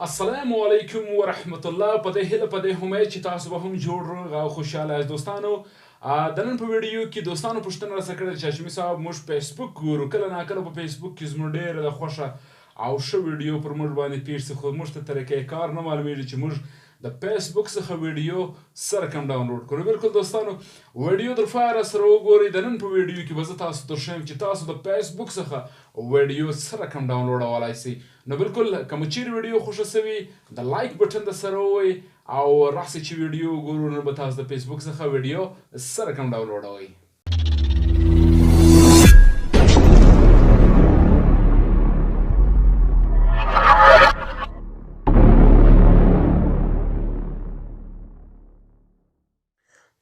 السلام علیکم ورحمت الله. په دې هیله په دې امید چې تاسو به هم جوړ او خوشاله یاست دوستانو. د نن په ویډیو کې دوستانو پوښتنه راڅخه کړې چې هاشمي صاحب موږ فیسبوک ګورو، کله ناکله په فیسبوک کې زموږ ډېره د خوښه او ښه ویډیو پر موږ باندې پیښ شي، خو موږ ته طریقې کار نه معلومیږي چې موږ د فیسبوک څخه ویډیو سره کوم ډاونلوډ کړو. بالکل دوستانو ویډیو در فاره سره وګورئ. د نن په ویډیو کې به زه تاسو ته ښیم چې تاسو د فیسبوک څخه ویډیو سره کوم ډاونلوډولای شئ. نو بالکل که مو چیرې ویډیو خوښه شوي د لایک بټن در سره ووهئ او راسئ چې ویډیو وګورو. نن به تاسو د فیسبوک څخه ویډیو سره کوم ډاونلوډوئ.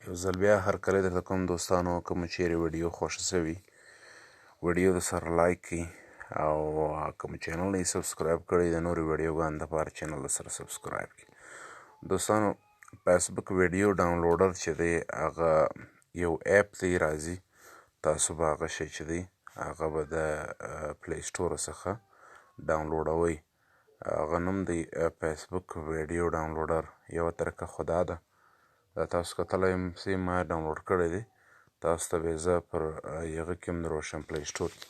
یو ځل بیا هرکلی درته کوم دوستانو، که مو چیرې ویډیو خوښه شوي ویډیو د سره لایک کړئ او که مو چینل نه یې سبسکرایب کړی د نورو ویډیوګانو دپاره چینل د سره سبسکرایب کړئ. دوستانو فیسبوک ویډیو ډاونلوډر چې دی هغه یو اپ دی راځي، تاسو به هغه شی چې دی هغه به د پلی سټور څخه ډاونلوډوئ. هغه نوم دی فیسبوک ویډیو ډاونلوډر. یوه طریقه خو دا ده، دا تاسو کتلی سئ ما ډاونلوډ کړی دی، تاسو ته به یې زه پر هغه کې هم دروښیم پلی سټور کې.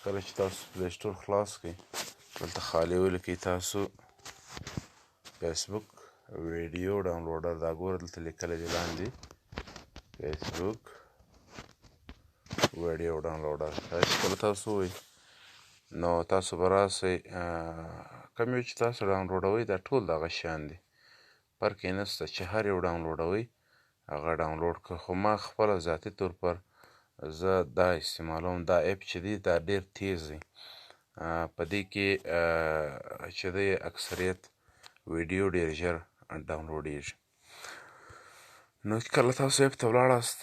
کله چې تاسو پلی سټور خلاص کړئ دلته خالي ولیکئ تاسو فیسبوک ویډیو ډاونلوډر. دا ګوره دلته لیکلی دی لاندې فیسبوک ویډیو ډاونلوډر. دا چې کله تاسو ووایئ نو تاسو به راسئ، کوم یو چې تاسو ډاونلوډوئ دا ټول دغه شیان دي، فرق یې نشته چې هر یو ډاونلوډوئ هغه ډاونلوډ کړه. خو ما خپله ذاتي طور پر زه دا استعمالوم. دا اپ چې دی دا ډېر تیز دی، په دې کې چې دی اکثریت ویډیو ډېر ژر ډاونلوډیږي. نو کله تاسو اپ ته ولاړاست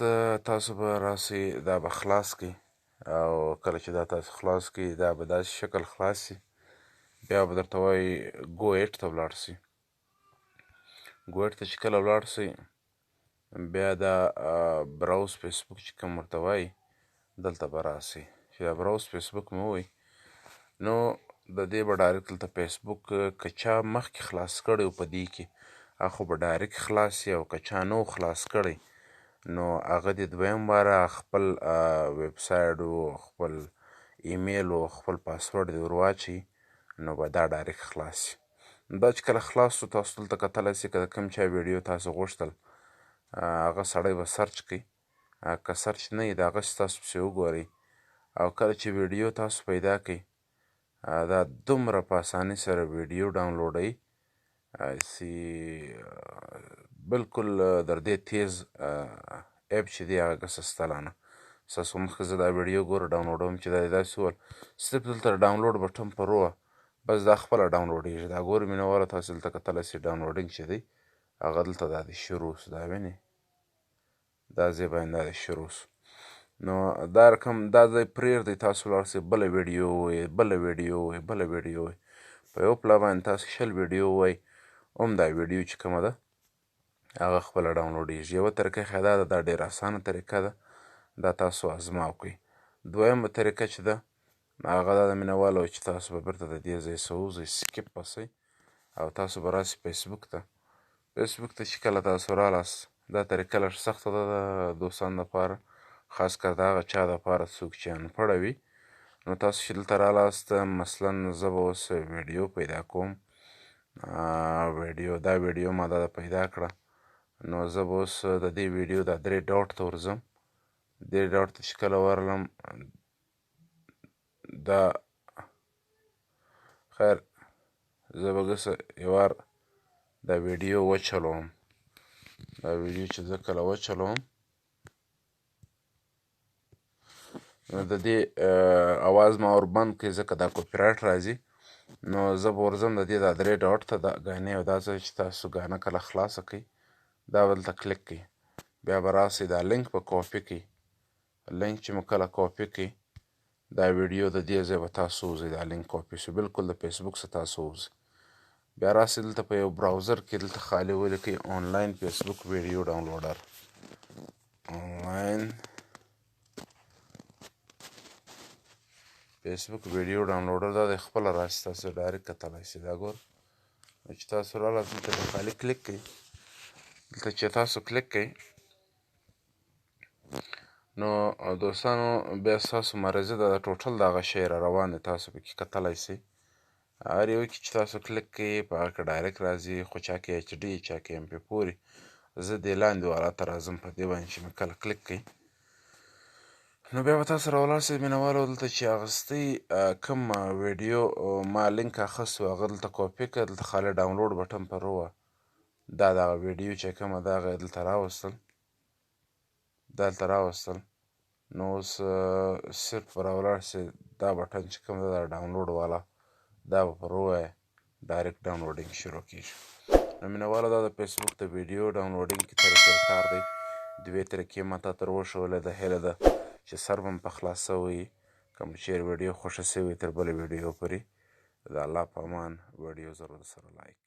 تاسو به راسئ، دا به خلاص کړئ او کله چې دا تاسو خلاص کړئ دا به داسې شکل خلاص شي. بیا به درته وایي ګو ایټ ته ولاړ شئ. ګو ایټ ته چې کله ولاړ شئ بیا دا براوز فیسبوک چې کوم ورته وایي دلته به راسئ. چې دا براوز فیسبوک مو ووایي نو د دې به ډایرکټ دلته فیسبوک که چا مخکې خلاص کړی و په دې کې هغه خو به ډایرکټ خلاص شي، او که چا نه و خلاص کړی نو هغه دې دویم واره خپل ویبسایټ و خپل ایمیل و خپل پاسورډ دې ور واچوي نو به دا ډایرکټ خلاص شي. دا چې کله خلاص شو تاسو دلته کتلی شئ که د کوم چا ویډیو تاسو غوښتل هغه سړی به سرچ کړئ، که سرچ نه وي د هغسې تاسو پسې وګورئ او کله چې ویډیو تاسو پیدا کړئ دا دومره په اسانۍ سره ویډیو ډاونلوډوي چې بالکل در دې تیز اپ چې دی هغه سسته نه. ستاسو مخکې زه دا ویډیو ګوره ډاونلوډوم چې دا دې داسې وویل صرف دلته ډاونلوډ بټن پر ووهه بس دا خپله ډاونلوډېږي. دا ګورئ مینه تاسو دلته کتلی شئ ډاونلوډینګ چې دی هغه دلته دا دی شروع شو. دا وینئ دا ځای باندې دا دی شروع شو. نو دا رقم دا ځای پرېږدئ، تاسو ولاړ شئ بله ویډیو ووایئ بله ویډیو ووایئ بله ویډیو ووایئ. په یو پله باندې تاسو 20 ویډیو ووایئ هم دا ویډیو چې کومه ده هغه خپله ډاونلوډېږي. یوه طریقه یې دا ده، دا ډېره اسانه طریقه ده، دا تاسو ازما وکړئ. دویمه طریقه چې ده هغه دا ده مینه والو چې تاسو به بېرته د دې ځای څخه ووځئ، سکپ به شئ او تاسو به راسئ فیسبوک ته. فیسبوک ته چې کله تاسو رالاست دا طریقه لږ سخته ده د دوستانو دپاره، خاص کر د هغه چا دپاره څوک چې انپړه وي. نو تاسو چې دلته رالاست مثلا زه به اوس ویډیو پیدا کوم، دا ویډیو ما دا پیدا کړه نو زه به اوس د دې ویډیو دا 3 ډاټ ته ورځم. 3 ډاټ ته چې کله ورغلم دا خیر زه به داسې یو وار دا ویډیو وچلوم. دا ویډیو چې زه کله وچلوم نو د دې اواز ما ور بند کړئ ځکه دا کاپي رایټ راځي. نو زه به ورځم د دې دا 3 ډاټ ته دا ګانې او دا ځای چې تاسو ګانه کله خلاصه کړئ دا به دلته کلیک کړئ. بیا به راسئ دا لینک به کاپي کړئ. لینک چې مو کله کاپي کړئ دا ویډیو د دې ځای به تاسو ووځئ، دا لینک کاپي شو بالکل د فیسبوک څخه تاسو ووځئ. بیا راسئ دلته په یو براوزر کې دلته خالي ولیکئ آنلاین فیسبوک ویډیو ډاونلوډر. آنلاین فیسبوک ویډیو ډاونلوډر دا د خپله راسي، تاسو ډایرکټ کتلی شئ. دا ګور چې تاسو راغله دلته په خالي کلیک کوئ. دلته چې تاسو کلیک کوئ نو دوستانو بیا ستاسو مرضي ده ټوټل دغه شی را روان دی، تاسو پکې کتلی سئ. هر یو کې چې تاسو کلیک کوئ په هغه کې ډایرکټ راځي، خو چا کې ایچ ډي چا کې MP 4 زه دې لاندې والا ته راځم په دې باندې چې مې کله کلیک کوئ نو بیا به تاسو راولاړ سئ مینوالو. دلته چې اخیستی کوم ویډیو ما لینک اخیستی و هغه دلته کاپي کړه، دلته خالي ډاونلوډ بټن پر ووهه، دا دغه ویډیو چې کومه ده هغه یې دلته راوستل، دلته راوستل. نو اوس صرف راولاړ سئ دا بټن چې کوم ده دا ډاونلوډ والا دا به پر ووهئ، ډایرکټ ډاونلوډینګ شروع کېږي. نو مینوالو دا د فیسبوک د ویډیو ډاونلوډینګ کې طریقه کار دی. دوې طریقې ما تاته وښولې ده. هیله ده چې سر به مو په خلاص سوی. که مو چیرې ویډیو خوښه سوې تر بلې ویډیو پورې د الله په امان ویډیو ضرور سره لایک